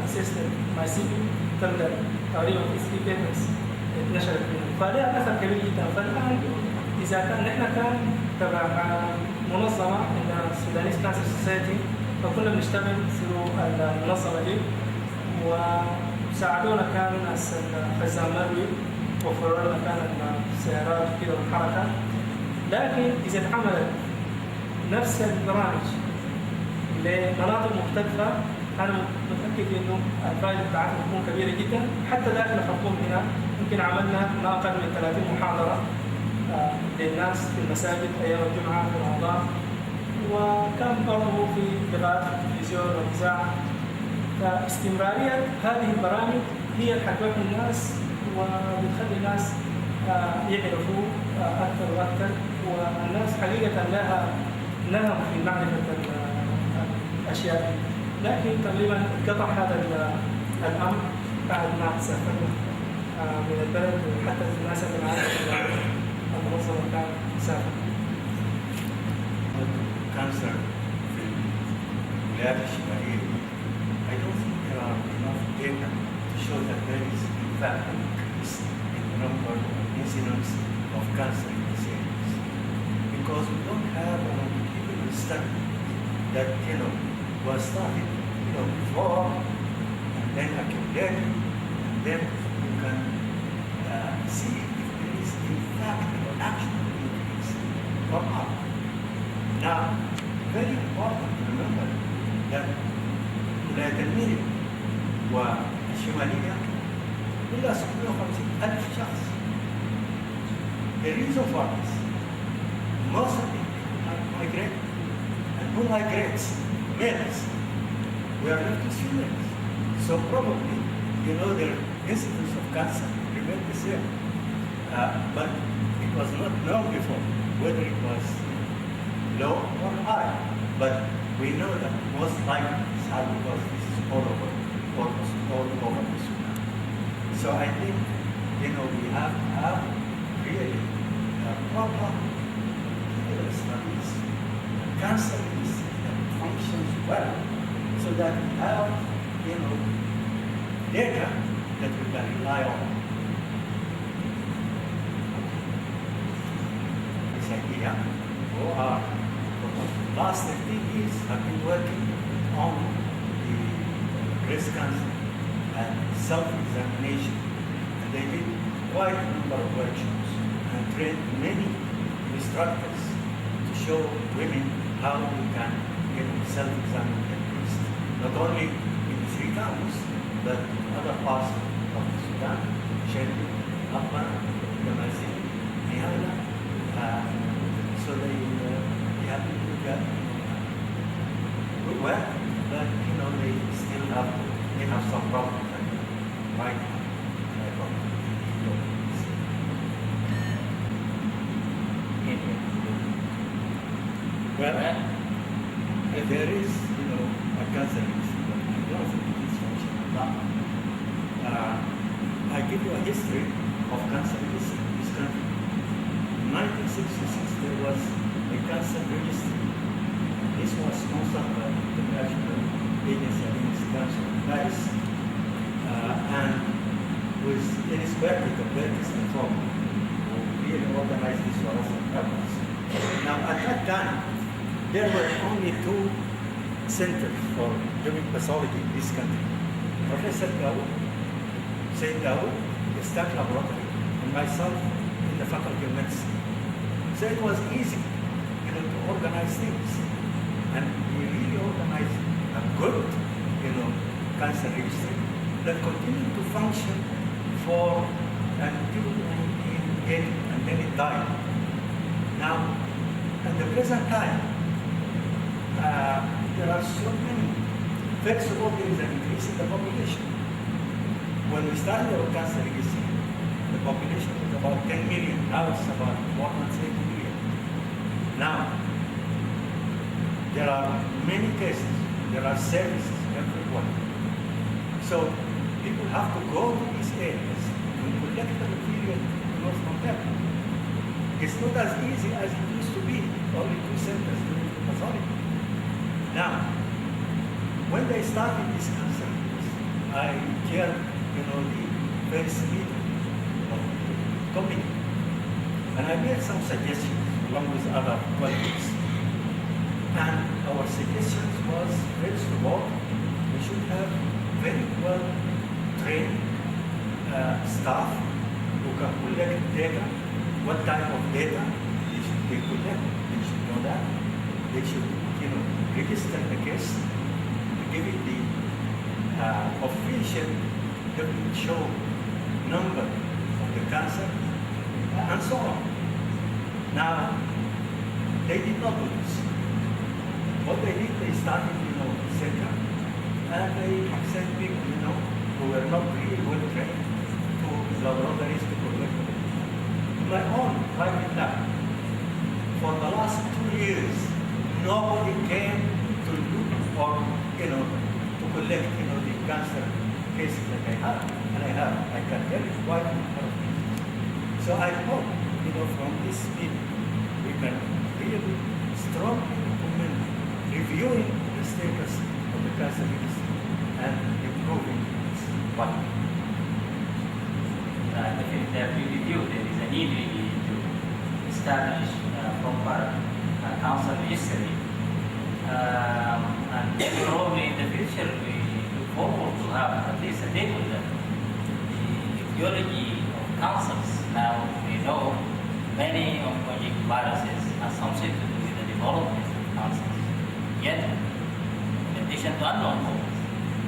اسيستنت ماي سي بي تقدر تقريبا في 3 بيبرز اتنشرت منه، فلها اثر كبير جدا. فالان اذا كان نحن كان تبع منظمه السودانيس كانسر سوسايتي، فكنا بنشتغل ثرو المنظمه دي، وساعدونا كان الخزان مروي، وفروا لنا كان السيارات وكذا والحركه. لكن اذا اتعملت نفس البرامج لمناطق مختلفه انا متاكد انه الفائده بتاعتها تكون كبيره جدا. حتى داخل الخرطوم هنا يمكن عملنا ما اقل من 30 محاضره للناس في المساجد ايام الجمعه في رمضان، وكان برضه في لغات التلفزيون والاذاعه. فاستمراريه هذه البرامج هي اللي حتوعي الناس وبتخلي الناس يعرفوا اكثر واكثر، والناس حقيقه لها نهم في معرفه الاشياء. لكن تقريبا انقطع هذا الامر بعد ما سافرنا من البلد، وحتى الناس اللي معنا المنظمه كان سافر. Cancer في الولايات الشماليه I don't think there are enough data to show that there is in fact an increase in the number of incidents of cancer in these areas, because we don't have a longitudinal study that was started before then accumulate, and then you can see if there is in fact an actual increase or not. Now, very important to remember that ولاية النيل والشمالية إلا 650,000 شخص. The reason for this, most of them migrate, and who migrates? Males. We are left with females. So probably, you know, the incidence of cancer remained the same. But it was not known before whether it was low or high. But we know that most likely it's high because this is all over, almost all over the Sudan. So I think, you know, we have to have really proper studies. Cancer is functions well, so that we have, you know, data that we can rely on. This idea, who are for the last 15 years have been working on the breast cancer and self-examination, and they did quite a number of workshops and trained many instructors to show women how we can, you know, self-examine their breast, not only in the 3 towns, but in other parts of Sudan, Shelby, Upper, Damazin, Nihala, so they have to do that. Good work, but you know they still have some problems right now. Well, there is, you know, a cancer risk, but I don't think it is functional now. I give you a history of cancer risk in this country. In 1966, there was a cancer registry. This was sponsored by the International Agency Against Cancer in Paris, and with Dennis Berkeley, the Berkeley Reform, who really organized this for us in purpose. Now, at that time, there were only 2 centers for human pathology in this country. Professor Dawood, Said Dawood, the Stack Laboratory, and myself in the Faculty of Medicine. So it was easy, you know, to organize things. And we really organized a good, you know, cancer registry that continued to function for until 1980, and then it died. Now, at the present time, there are so many. First of all, there is an increase in the population. When we started our cancer registry, the population was about 10 million. Now it's about 1.8 million. Now, there are many cases. There are services everywhere. So people have to go to these areas and collect the material, you know, from them. It's not as easy as it used to be. Only 2 centers doing pathology. Now, when they started this cancer, I chaired, you know, the first meeting of the committee, and I made some suggestions along with other colleagues. And our suggestions was, first of all, we should have very well trained staff who can collect data, what type of data they should collect. They should know that. They should, you know, register the case, give it the official WHO number of the cancer, and so on. Now, they did not do this. What they did, they started, you know, center, and they sent people, you know, who were not really well trained to laboratories to collect the data. In my own private lab, for the last 2 years, nobody came to look or, you know, to collect, you know, the cancer cases that I have, and I can tell you quite a number of things. So I hope, you know, from this meeting, we can really strongly recommend reviewing the status of the cancer registry and improving its quality. Definitely agree with you. There is a need really to establish proper cancer registry. And then probably in the future we look forward to have at least a table that the etiology of cancers. Now we know many oncogenic viruses have something to do with the development of cancers. Yet, in addition to unknown causes,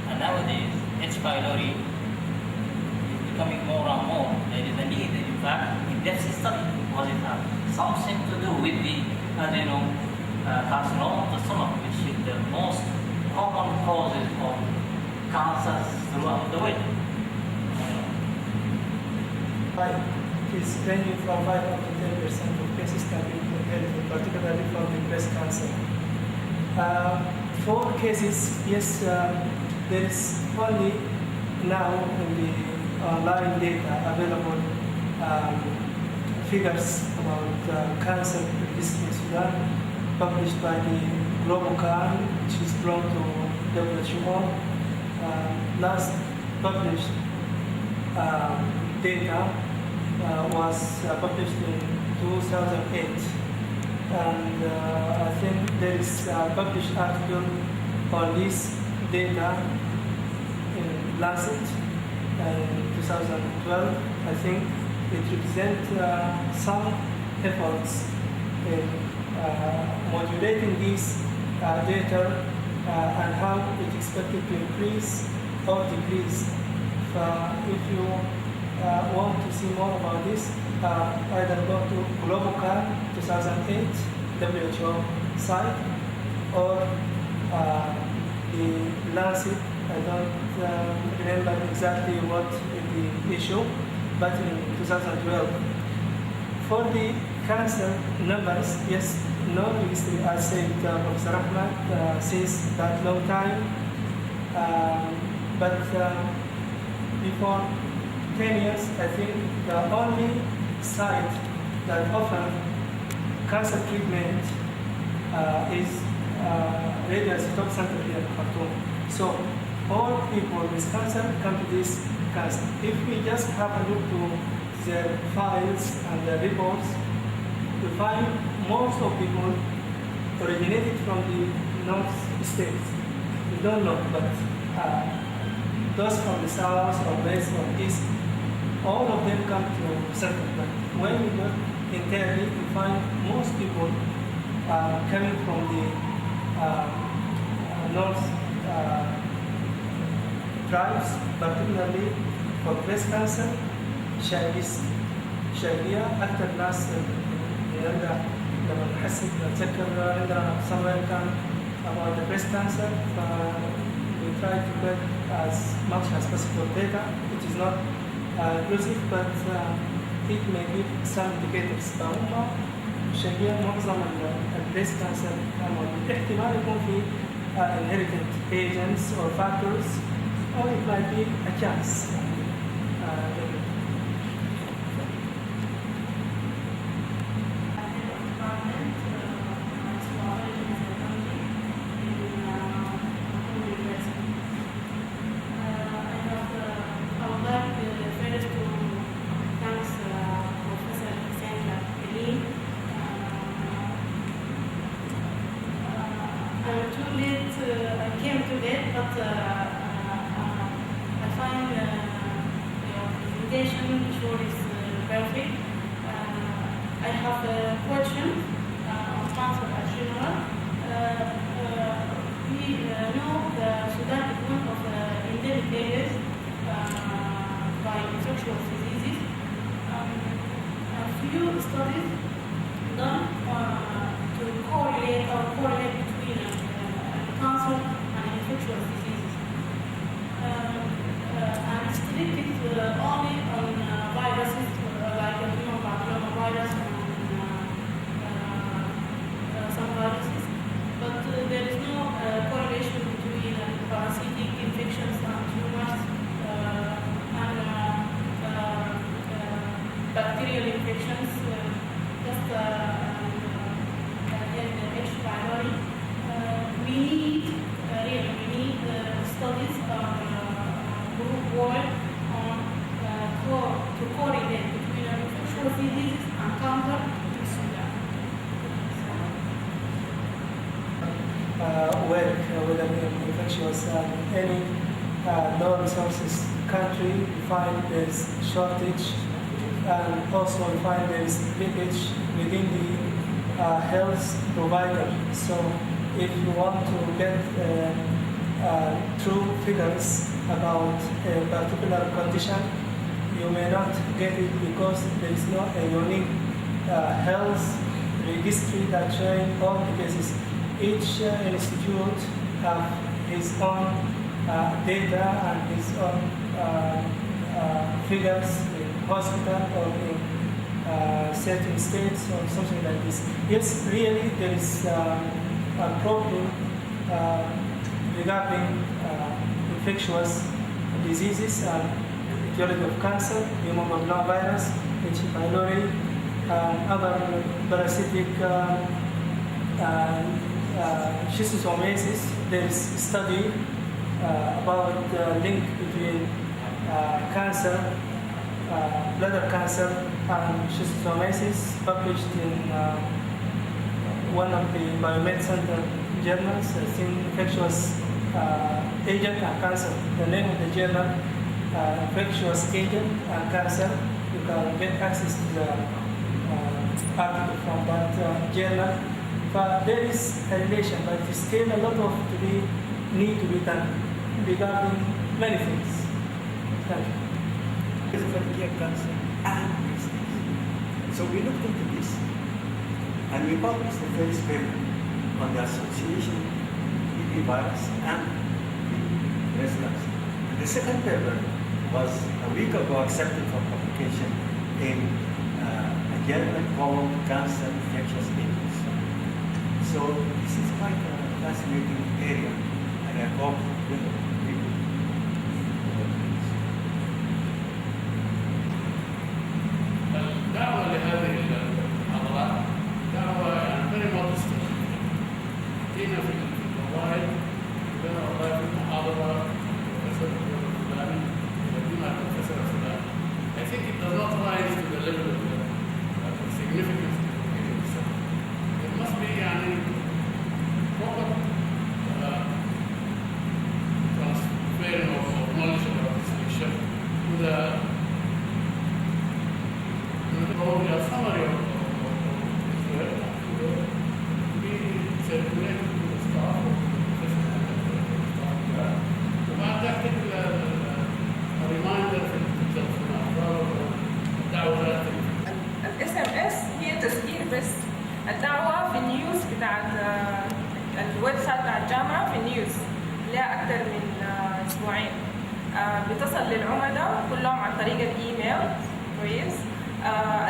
and nowadays H. pylori is becoming more and more. There is a need, in fact, in-depth study because it has something to do with the adenocarcinoma of the stomach, which is the most common causes of cancers throughout the world. It is ranging from 5 up to 10% of cases can be inherited, particularly from the breast cancer. 4 cases, yes, there is only now in the online data available figures about cancer risk in Sudan, published by the Global CAN, which is belong to WHO. Last published data was published in 2008, and I think there is a published article on this data in Lancet in 2012. I think it represents some efforts in modulating this data and how it is expected to increase or decrease. If you want to see more about this, either go to Global CAN 2008 WHO site or the Lancet. I don't remember exactly what is the issue, but in 2012. For the cancer numbers, yes, no history, I said, Professor Ahmed, since that long time, but before 10 years, I think the only site that offer cancer treatment is radioisotope center here in Khartoum. So all people with cancer come to this cancer. If we just have a look to the files and the reports, we find most of people originated from the North States. We don't know, but those from the South or West or East, all of them come to Central. But when we look internally, we find most people coming from the North tribes, particularly for breast cancer, شعبية أكثر ناس عندنا لما نحسب نتذكر عندنا somewhere كان about the breast cancer. We try to get as much as possible data. It is not inclusive, but it may give some indicators. فهم شعبية معظم البريست كانسر احتمال يكون في inherited agents or factors, or it might be a chance. Work with an infectious any low resources country, we find there's shortage, and also we find there's leakage within the health provider. So if you want to get true figures about a particular condition, you may not get it because there is not a unique health registry that showing all the cases. Each institute have his own data and his own figures in hospital or in certain states or something like this. Yes, really there is a problem regarding infectious diseases and etiology of cancer, human papillomavirus, H. pylori, and other parasitic schistosomiasis. There is a study about the link between cancer, bladder cancer, and schistosomiasis, published in one of the biomed center journals, infectious agent and cancer. The name of the journal, infectious agent and cancer. You can get access to the article from that journal. But there is a relation, but still a lot of need to be done regarding many things. Thank you. Esophageal cancer and breast cancer. So we looked into this and we published the first paper on the association with the virus and the breast cancer. And the second paper was a week ago accepted for publication in a journal called Cancer Infectious Agents. So this is quite a fascinating area, and I hope we will. الدعوة لهذه المحاضرات دعوة very modest. جينا في الموعد قلنا والله في المحاضرة بروفيسور فلان ودينا البروفيسور فلان. I think it does not rise to the level of significance. It must be proper transferring of knowledge about this issue to the probably a summary of it be circulated to the staff وبعد ذلك a reminder في الدعوة. SMS هي تسجيل بس. الدعوة في النيوز بتاعت الويب سايت بتاع الجامعة، في النيوز لها أكثر من أسبوعين. بتصل للعملاء كلهم عن طريق الإيميل. كويس.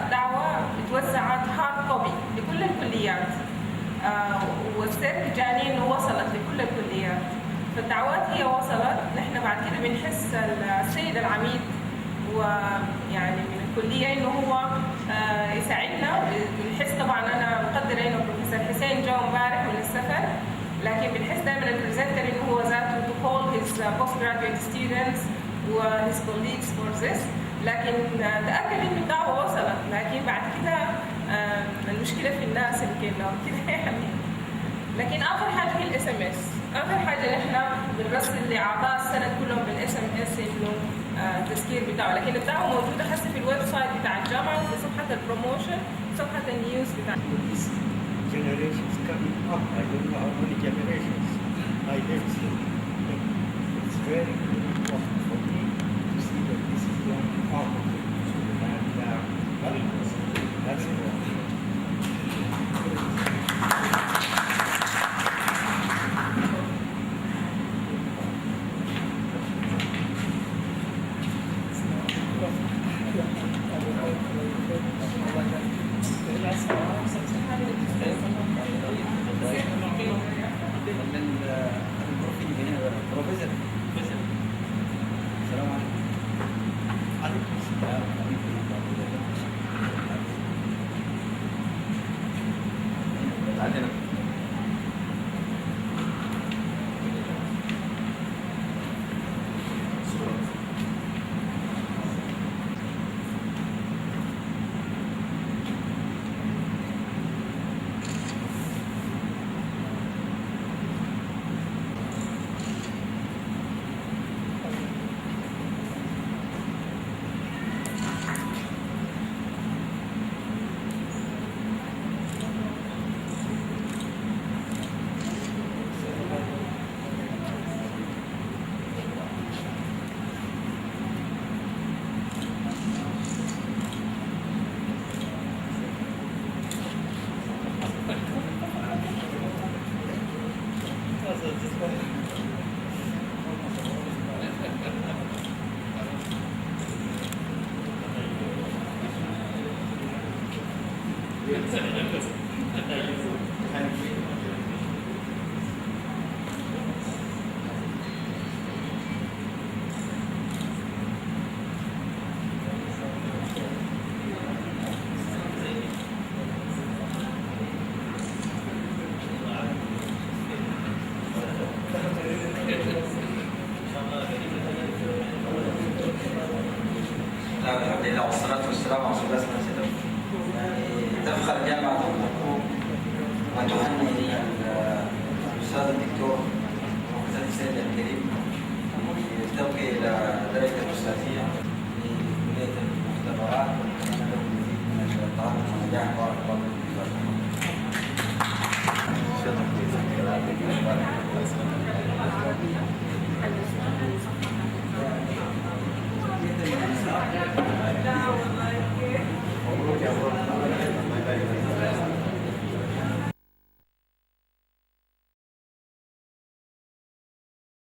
الدعوة اتوزعت هارد كوبي لكل الكليات، والسيرك جاني انه وصلت لكل الكليات. فالدعوات هي وصلت، نحن بعد كده بنحس السيد العميد ويعني من الكلية انه هو يساعدنا. بنحس طبعا انا مقدرة انه بروفيسور حسين جاء امبارح من السفر، لكن بنحس دائما البرزنتر انه هو ذاته to call his postgraduate students و his colleagues for this. لكن تأكد إنه الدعوة وصلت، لكن بعد كده المشكلة في الناس يمكن كده يعني. لكن آخر حاجة هي الSMS. آخر حاجة نحن بنرسل لأعضاء السند كلهم بالSMS إنه التذكير بتاعه، لكن الدعوة موجودة حتى في الويب سايت بتاع الجامعة وفي صفحة البروموشن وصفحة النيوز بتاع. Generations coming up, I don't know how many generations I live through. It's very important for me to see that this is going out of it. And that's it. الحمد لله والصلاة والسلام على رسول الله صلى الله عليه وسلم. تفخر جامعة الخرطوم وتهنئ الأستاذ الدكتور حسين الكريم يرتقي إلى درجة الأستاذية